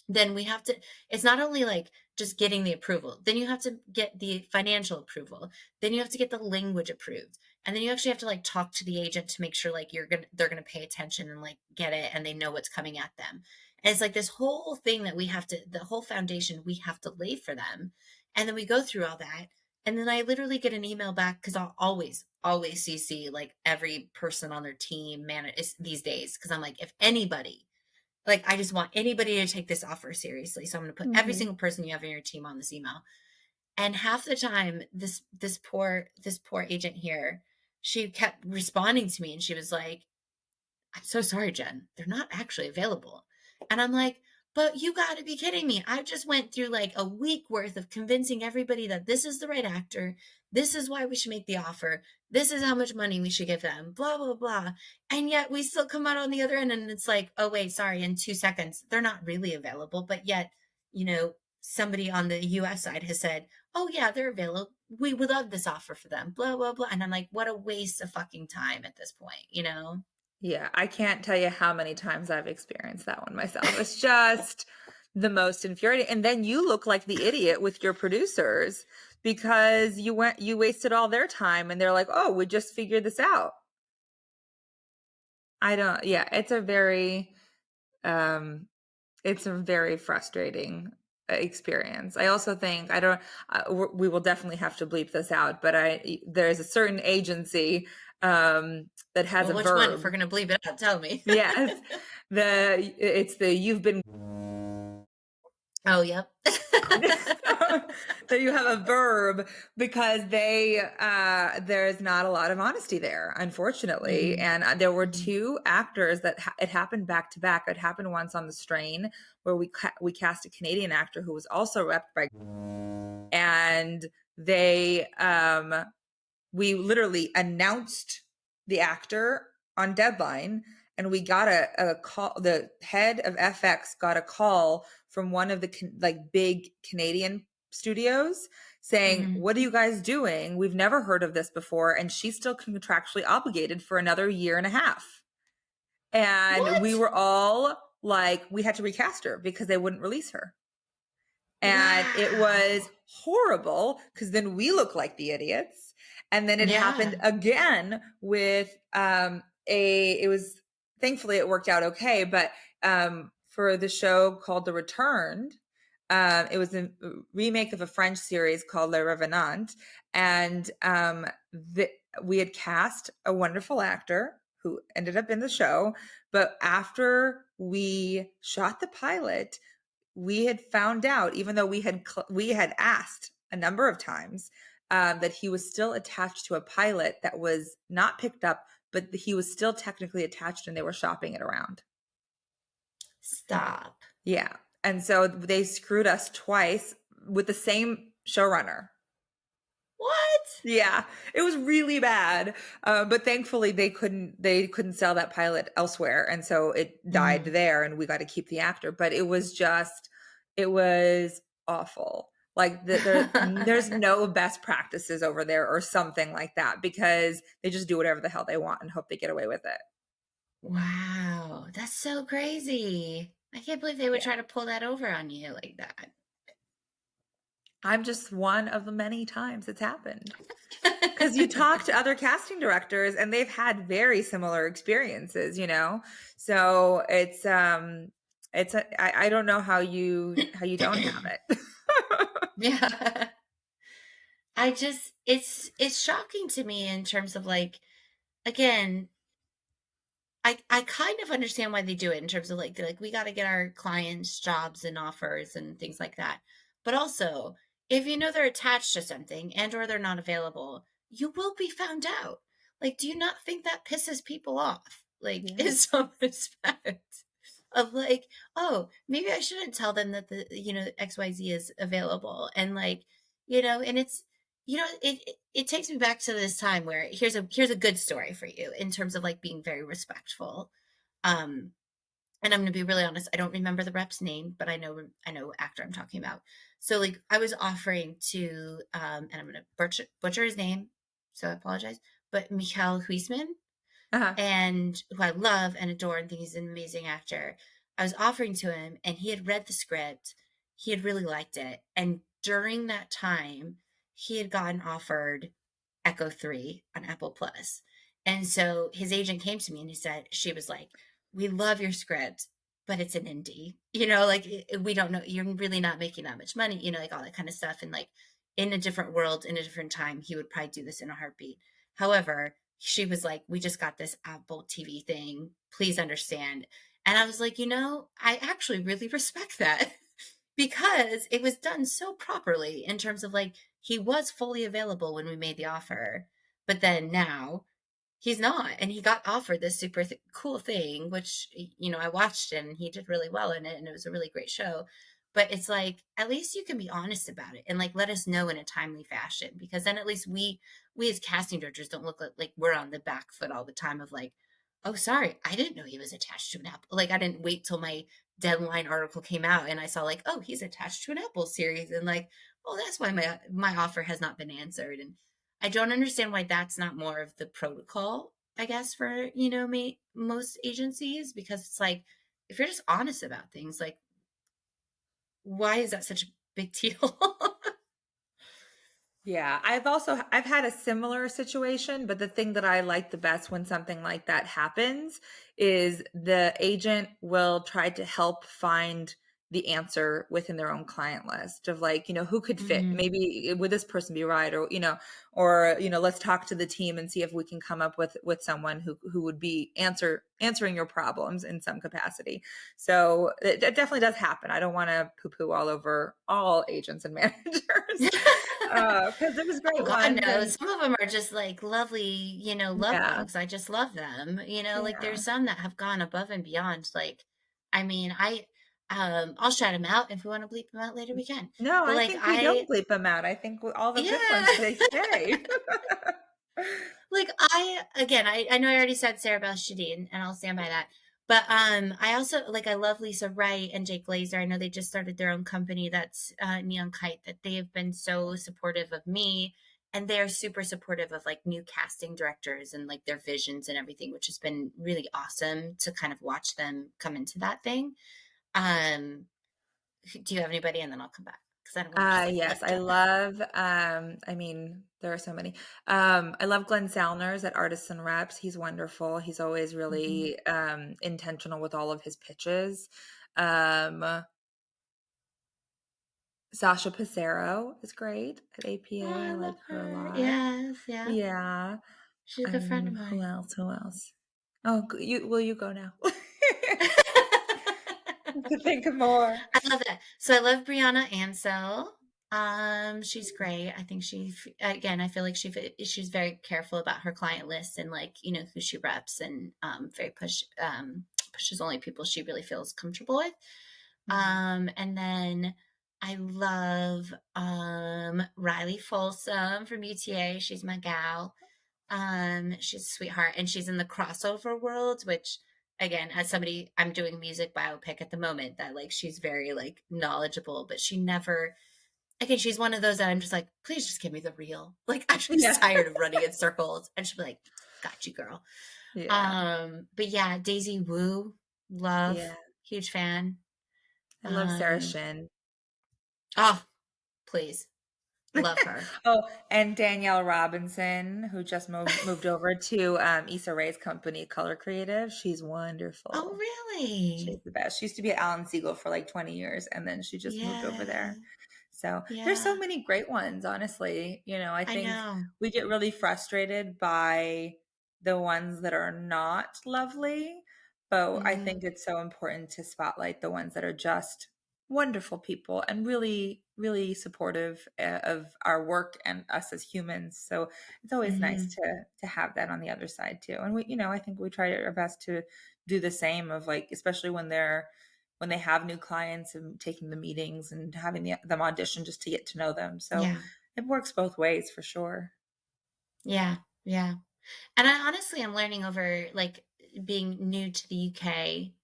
then we have to, it's not only like just getting the approval, then you have to get the financial approval, then you have to get the language approved, and then you actually have to like talk to the agent to make sure like they're gonna pay attention and like get it and they know what's coming at them. And it's like this whole thing that we have to, the whole foundation we have to lay for them. And then we go through all that, and then I literally get an email back because I'll always CC like every person on their team man these days, because I'm like, if anybody, like, I just want anybody to take this offer seriously. So I'm going to put every Mhm. single person you have in your team on this email. And half the time, this poor agent here, she kept responding to me, and she was like, I'm so sorry, Jen. They're not actually available. And I'm like, but you got to be kidding me. I just went through like a week worth of convincing everybody that this is the right actor. This is why we should make the offer. This is how much money we should give them, blah, blah, blah. And yet we still come out on the other end and it's like, oh, wait, sorry, in 2 seconds, they're not really available. But yet, somebody on the US side has said, oh, yeah, they're available. We would love this offer for them, blah, blah, blah. And I'm like, what a waste of fucking time at this point? Yeah, I can't tell you how many times I've experienced that one myself. It's just the most infuriating. And then you look like the idiot with your producers because you wasted all their time and they're like, "Oh, we just figured this out." I don't, yeah, um it's a very frustrating experience. I also think I don't we will definitely have to bleep this out, but there's a certain agency that has Well, a which one? If verb. we're gonna bleep it out, tell me. Yes. It's the you've been Oh, yep. that you have a verb because there's not a lot of honesty there, unfortunately. Mhm, And there were mhm. two actors it happened back to back. It happened once on The Strain where we cast a Canadian actor who was also repped by, and they we literally announced the actor on deadline, and we got a call. The head of FX got a call from one of the like big Canadian studios saying, Mhm. "What are you guys doing? We've never heard of this before." And she's still contractually obligated for another year and a half. And we What? were all like, we had to recast her because they wouldn't release her. And it was Wow. horrible because then we look like the idiots. And then it happened Yeah. again with it was, thankfully it worked out okay, but for the show called The Returned, it was a remake of a French series called Le Revenant, and we had cast a wonderful actor who ended up in the show, but after we shot the pilot, we had found out, even though we had asked a number of times, that he was still attached to a pilot that was not picked up, but he was still technically attached, and they were shopping it around. Stop. Yeah, and so they screwed us twice with the same showrunner. What? Yeah, it was really bad, but thankfully they couldn't sell that pilot elsewhere, and so it died Mm. there, and we got to keep the actor. But it was awful. Like there's no best practices over there or something like that because they just do whatever the hell they want and hope they get away with it. Wow, that's so crazy. I can't believe they would Yeah, try to pull that over on you like that. I'm just one of the many times it's happened. Because you talk to other casting directors and they've had very similar experiences, you know? So I don't know how you don't have it. Yeah. I just it's shocking to me in terms of like again, I kind of understand why they do it in terms of like they're like we got to get our clients jobs and offers and things like that. But also, if you know they're attached to something and or they're not available, you will be found out. Like, do you not think that pisses people off? Like, Yeah. in some respect of like, oh, maybe I shouldn't tell them that the XYZ is available and like, and it's it takes me back to this time where here's a good story for you in terms of like being very respectful. Um, and I'm gonna be really honest, I don't remember the rep's name, but I know what actor I'm talking about. So like I was offering to and I'm gonna butcher his name, so I apologize, but Michael Huisman, Uh-huh. and who I love and adore and think he's an amazing actor. I was offering to him and he had read the script. He had really liked it. And during that time, he had gotten offered Echo 3 on Apple Plus. And so his agent came to me and he said, she was like, "We love your script, but it's an indie. Like we don't know, you're really not making that much money, like all that kind of stuff. And like in a different world, in a different time, he would probably do this in a heartbeat. However, she was like, "We just got this Apple TV thing. Please understand." And I was like, I actually really respect that because it was done so properly in terms of like, he was fully available when we made the offer. But then now he's not. And he got offered this super cool thing, which, I watched and he did really well in it. And it was a really great show. But it's like, at least you can be honest about it and like let us know in a timely fashion because then at least we as casting directors don't look like we're on the back foot all the time of like, oh, sorry, I didn't know he was attached to an Apple. Like, I didn't wait till my deadline article came out and I saw like, oh, he's attached to an Apple series. And like, oh, that's why my offer has not been answered. And I don't understand why that's not more of the protocol, I guess, for, most agencies, because it's like, if you're just honest about things, like, why is that such a big deal? Yeah, I've had a similar situation, but the thing that I like the best when something like that happens is the agent will try to help find the answer within their own client list of like, who could fit? Mm. Maybe would this person be right? Let's talk to the team and see if we can come up with someone who would be answering your problems in some capacity. So it definitely does happen. I don't want to poo-poo all over all agents and managers. Because there was Oh great God, ones no. and Some of them are just like lovely, love yeah, bugs. I just love them. Like yeah. there's some that have gone above and beyond. Like, I mean, I'll shout them out. If we want to bleep them out later, we can. No, But I like, think we don't bleep them out. I think all the good ones, yeah. they stay. Like I again, I know I already said Sarah Bell Shadeen, and I'll stand by that. But I also like I love Lisa Wright and Jake Glazer. I know they just started their own company that's Neon Kite, that they have been so supportive of me, and they're super supportive of like new casting directors and like their visions and everything, which has been really awesome to kind of watch them come into that thing. Um, do you have anybody? And then I'll come back because I don't want to just like Yes, I jump back. love, I mean, there are so many. I love Glenn Salners at Artists and Reps. He's wonderful. He's always Hmm. really intentional with all of his pitches. Um, Sasha Passero is great at Oh, APA. I I love like her a her. lot. Yes, yeah. Yeah. She's a good friend of Who mine. else? Who else? Oh, you will you go now? To think of more. I love that. So I love Brianna Ansell. She's great. I think again, I feel like she's very careful about her client list and like, you know, who she reps, and very pushes only people she really feels comfortable with. Mhm. And then I love Riley Folsom from UTA. She's my gal. She's a sweetheart, and she's in the crossover world, which again, as somebody, I'm doing music biopic at the moment, that like she's very like knowledgeable, but she never, again, she's one of those that I'm just like, please just give me the real. Like I'm just Yeah. tired of running in circles. And she'll be like, got you, girl. Yeah. But yeah, Daisy Wu, love, Yeah. huge fan. I love Sarah Um, Shin. oh, please, love her. Oh, and Danielle Robinson, who just moved over to Issa Rae's company, Color Creative. She's Oh, wonderful. She's really? the best. She used to be at Alan Siegel for like 20 years, and then she just moved over Yeah, there. So there's so yeah, many great ones, honestly. I I think know. we get really frustrated by the ones that are not lovely, but I think Hmm. it's so important to spotlight the ones that are just wonderful people and really, really supportive of our work and us as humans. So it's always nice Hmm. to have that on the other side too. And I think we try our best to do the same of like, especially when they have new clients and taking the meetings and having them audition just to get to know them. So Yeah, it works both ways for sure. yeah, yeah. And I honestly am learning over like being new to the UK,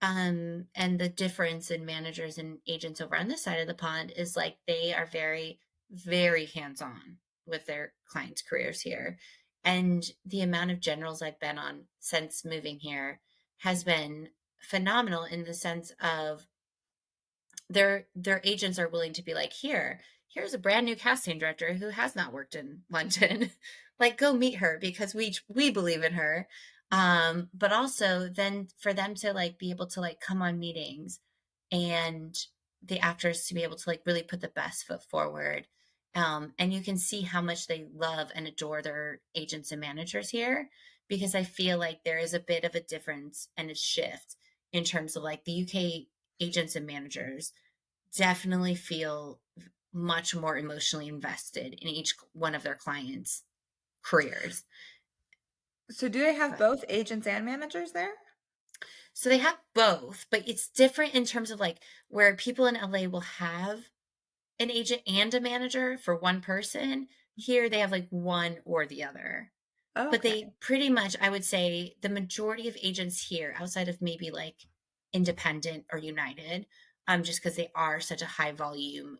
and the difference in managers and agents over on this side of the pond is like they are very, very hands-on with their clients' careers here. And the amount of generals I've been on since moving here has been phenomenal in the sense of their agents are willing to be like, here's a brand new casting director who has not worked in London. Like go meet her because we believe in her. But also then for them to like be able to like come on meetings, and the actors to be able to like really put the best foot forward. And you can see how much they love and adore their agents and managers here, because I feel like there is a bit of a difference and a shift in terms of like the UK agents and managers definitely feel much more emotionally invested in each one of their clients' careers. So do they have But both agents and managers there? so they have both, but it's different in terms of like where people in LA will have an agent and a manager for one person. Here they have like one or the other. But they Okay. pretty much, I would say, the majority of agents here, outside of maybe like Independent or United, just because they are such a high volume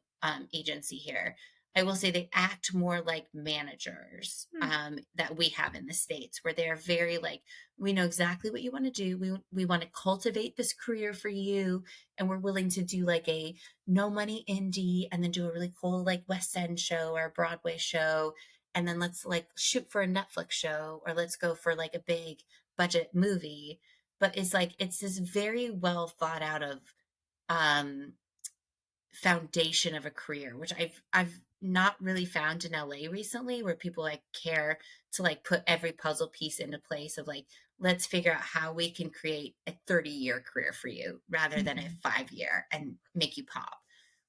agency here, I will say they act more like managers Hmm. that we have in the States, where they're very like, we know exactly what you want to do. We want to cultivate this career for you. And we're willing to do like a no money indie and then do a really cool like West End show or a Broadway show, and then let's like shoot for a Netflix show, or let's go for like a big budget movie. But it's like it's this very well thought out of um foundation of a career, which I've not really found in LA recently, where people like care to like put every puzzle piece into place of like, let's figure out how we can create a 30-year career for you rather than a Mhm. 5 year and make you pop.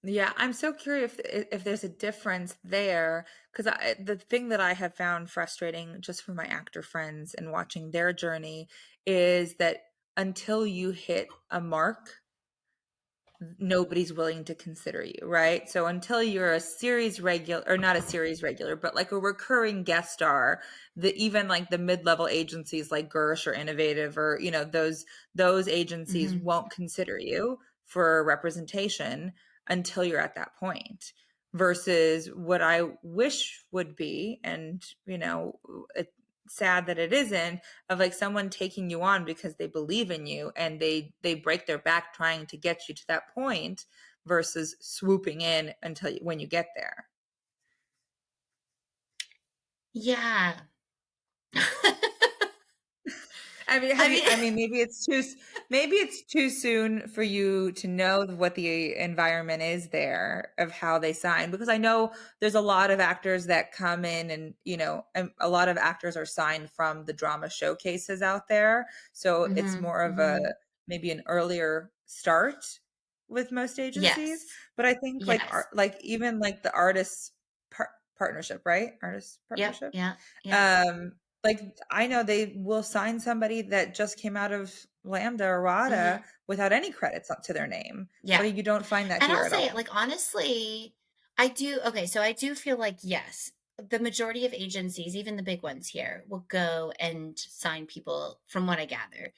Yeah, I'm so curious if there's a difference there, because the thing that I have found frustrating just for my actor friends and watching their journey is that until you hit a mark, nobody's willing to consider you, right? So until you're a series regular, or not a series regular, but like a recurring guest star, the even like the mid-level agencies like Gersh or Innovative, or those agencies Hmm. won't consider you for representation until you're at that point. Versus what I wish would be, and it's sad that it isn't, of like someone taking you on because they believe in you and they break their back trying to get you to that point, versus swooping in until when you get there. Yeah. I mean, I mean, maybe it's too soon for you to know what the environment is there of how they sign, because I know there's a lot of actors that come in, and and a lot of actors are signed from the drama showcases out there. So it's hmm, more of a hmm. maybe an earlier start with most agencies. Yes. But I think like Yes. like even like the artists partnership, right? Artist Yep. partnership. Yeah. Yeah. Um, like I know they will sign somebody that just came out of Lambda or Hmm. RADA without any credits up to their name, Yeah. but you don't find that And here I'll at say, all. like, honestly, I do. Okay, so I do feel like, yes, the majority of agencies, even the big ones here, will go and sign people, from what I gather,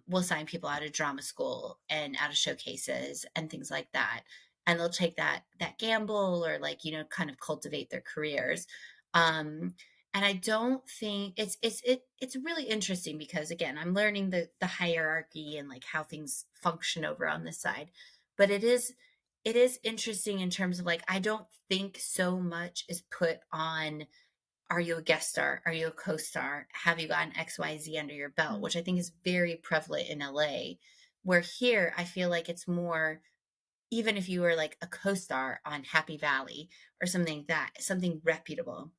will sign people out of drama school and out of showcases and things like that. And they'll take that gamble, or like, kind of cultivate their careers. Um, and I don't think it's really interesting because, again, I'm learning the hierarchy and like how things function over on this side. But it is interesting in terms of, like, I don't think so much is put on, are you a guest star? Are you a co-star? Have you gotten XYZ under your belt? Mm, Which I think is very prevalent in LA. Where here, I feel like it's more, even if you were like a co-star on Happy Valley or something like that, something reputable,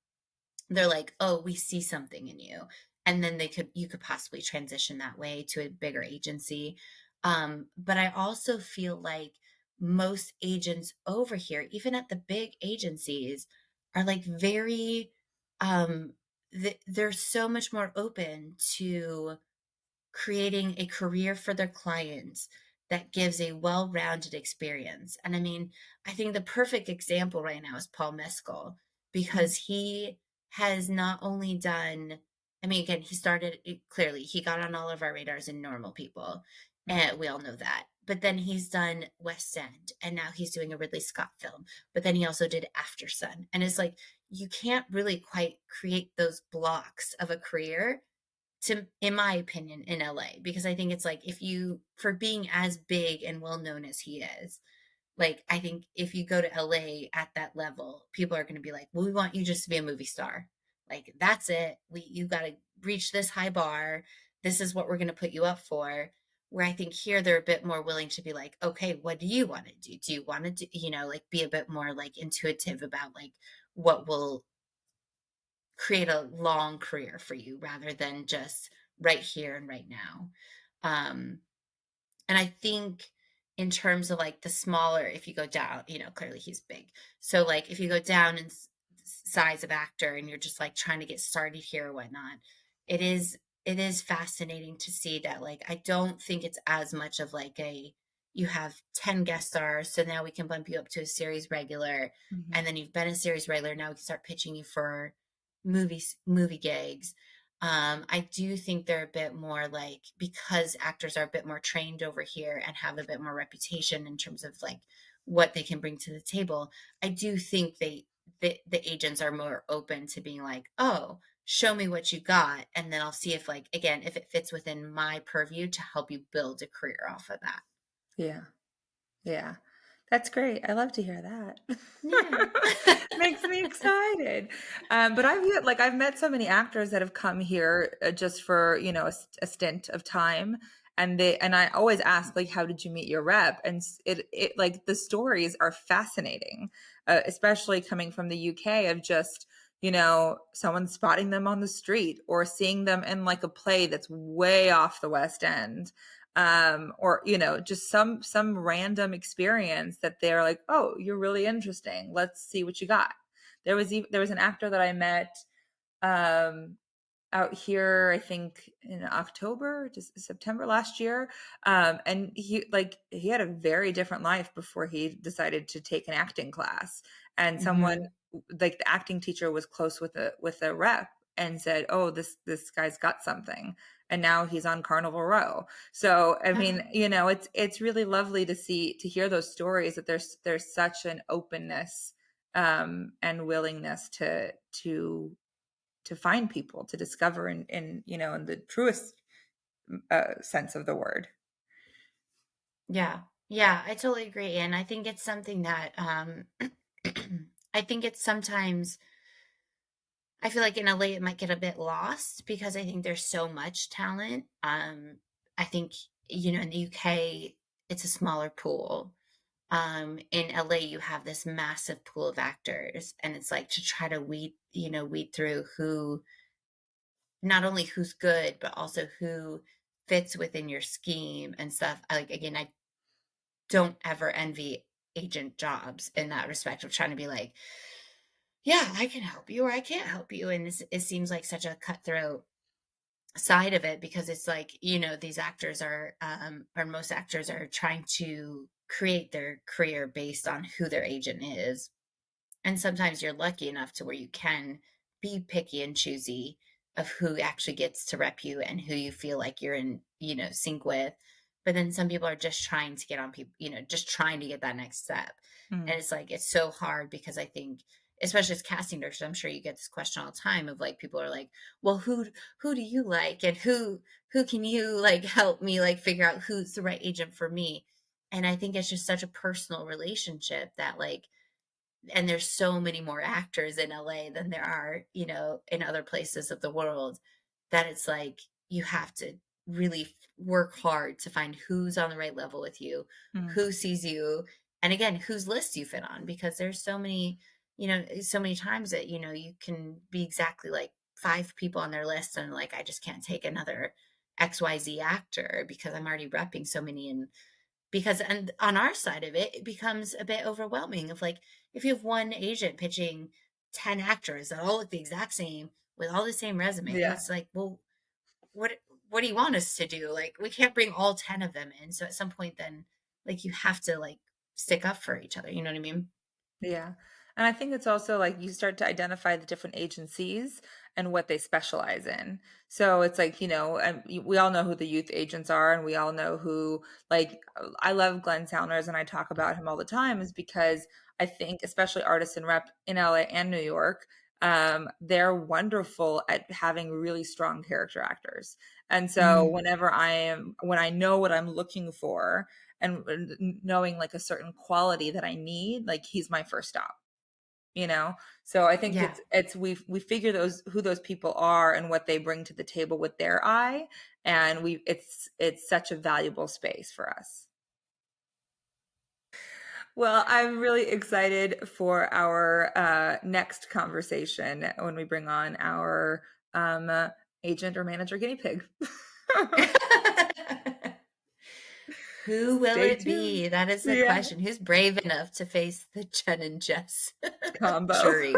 they're like, "Oh, we see something in you." And then you could possibly transition that way to a bigger agency. But I also feel like most agents over here, even at the big agencies, are like very, um, they're so much more open to creating a career for their clients that gives a well-rounded experience. And I mean, I think the perfect example right now is Paul Mescal, mm, because he has not only done, I mean, again, he started, clearly, he got on all of our radars in Normal People, mm. and we all know that. But then he's done West End, and now he's doing a Ridley Scott film. But then he also did After Sun. And it's like, you can't really quite create those blocks of a career, to in my opinion, in LA, because I think it's like, if you, for being as big and well known as he is, like, I think if you go to LA at that level, people are going to be like, "Well, we want you just to be a movie star. Like, that's it. You got to reach this high bar. This is what we're going to put you up for." Where I think here they're a bit more willing to be like, "Okay, what do you want to do? Do you want to do, like, be a bit more like intuitive about like what will create a long career for you, rather than just right here and right now." Um, and I think in terms of like the smaller, if you go down, clearly he's big. So like, if you go down in size of actor and you're just like trying to get started here or whatnot, it is fascinating to see that, like, I don't think it's as much of like a, you have 10 guest stars, so now we can bump you up to a series regular, Mhm. and then you've been a series regular, now we can start pitching you for movie gigs. I do think they're a bit more like, because actors are a bit more trained over here and have a bit more reputation in terms of like what they can bring to the table. I do think the agents are more open to being like, "Oh, show me what you got, and then I'll see if, like, again, if it fits within my purview to help you build a career off of that." Yeah. Yeah. That's great. I love to hear that. Yeah. Makes me excited. But I've met so many actors that have come here just for, a stint of time. And I always ask, like, how did you meet your rep? And it like the stories are fascinating, especially coming from the UK, of just, someone spotting them on the street or seeing them in like a play that's way off the West End, or just some random experience that they're like, oh, you're really interesting, let's see what you got. There was an actor that I met, um out here, I think in October, just September last year. And he had a very different life before he decided to take an acting class. And someone Hmm. like the acting teacher was close with a rep and said, "Oh, this guy's got something." And now he's on Carnival Row. So, I mean, Yeah. it's really lovely to hear those stories, that there's such an openness and willingness to find people to discover in the truest sense of the word. Yeah. Yeah, I totally agree. And I think it's something that I think it's sometimes I feel like in LA it might get a bit lost because I think there's so much talent. I think, in the UK it's a smaller pool. In LA you have this massive pool of actors, and it's like to try to weed through who, not only who's good, but also who fits within your scheme and stuff. Like, again, I don't ever envy agent jobs in that respect of trying to be like, yeah, I can help you or I can't help you. And it seems like such a cutthroat side of it because it's like, these actors are, or most actors are trying to create their career based on who their agent is. And sometimes you're lucky enough to where you can be picky and choosy of who actually gets to rep you and who you feel like you're in, sync with. But then some people are just trying to get on people, just trying to get that next step. And Mm. it's like, it's so hard because I think, especially as casting directors, I'm sure you get this question all the time of like, people are like, well, who do you like? And who can you like help me like figure out who's the right agent for me? And I think it's just such a personal relationship that like, and there's so many more actors in LA than there are, in other places of the world, that it's like you have to really work hard to find who's on the right level with you, Mm. who sees you, and again, whose list you fit on, because there's so many times that, you can be exactly like five people on their list and like, I just can't take another XYZ actor because I'm already repping so many. And on our side of it, it becomes a bit overwhelming of like, if you have one agent pitching 10 actors that all look the exact same with all the same resumes, Yeah. it's like, well, what what do you want us to do? Like, we can't bring all 10 of them in. So at some point then, like, you have to like stick up for each other. You know what I mean? Yeah. And I think it's also like you start to identify the different agencies and what they specialize in. So it's like, we all know who the youth agents are, and we all know who, like, I love Glenn Sounders and I talk about him all the time, is because I think, especially artists in rep in LA and New York, they're wonderful at having really strong character actors. And so Mm, when I know what I'm looking for, and knowing like a certain quality that I need, like he's my first stop, you know? So I think yeah. we figure who those people are and what they bring to the table with their eye. And it's such a valuable space for us. Well, I'm really excited for our next conversation when we bring on our agent or manager guinea pig. Who will Stay it tuned. be? That is the Yeah, question. Who's brave enough to face the Jen and Jess combo. jury?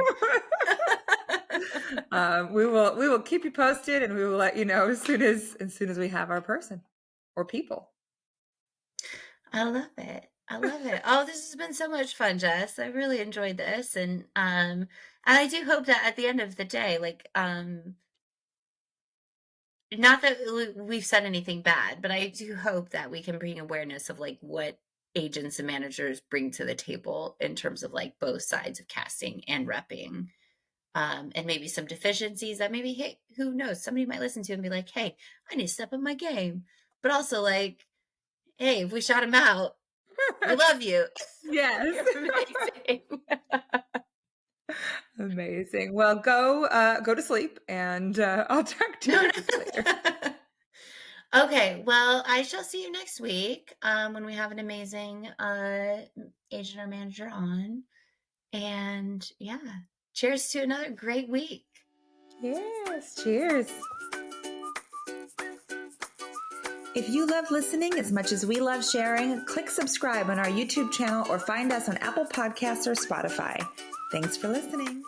We will keep you posted, and we will let you know as soon as we have our person or people. I love it. I love it. Oh, this has been so much fun, Jess. I really enjoyed this. And I do hope that at the end of the day, like, not that we've said anything bad, but I do hope that we can bring awareness of like what agents and managers bring to the table in terms of like both sides of casting and repping. And maybe some deficiencies that maybe, hey, who knows, somebody might listen to and be like, hey, I need to step up my game. But also like, hey, if we shout him out, we love you. Yes. You're amazing. Amazing. Well, go to sleep, and I'll talk to No, you later. no. Okay, well, I shall see you next week when we have an amazing agent or manager on. And yeah, cheers to another great week. Yes. Cheers. If you love listening as much as we love sharing, click subscribe on our YouTube channel or find us on Apple Podcasts or Spotify. Thanks for listening.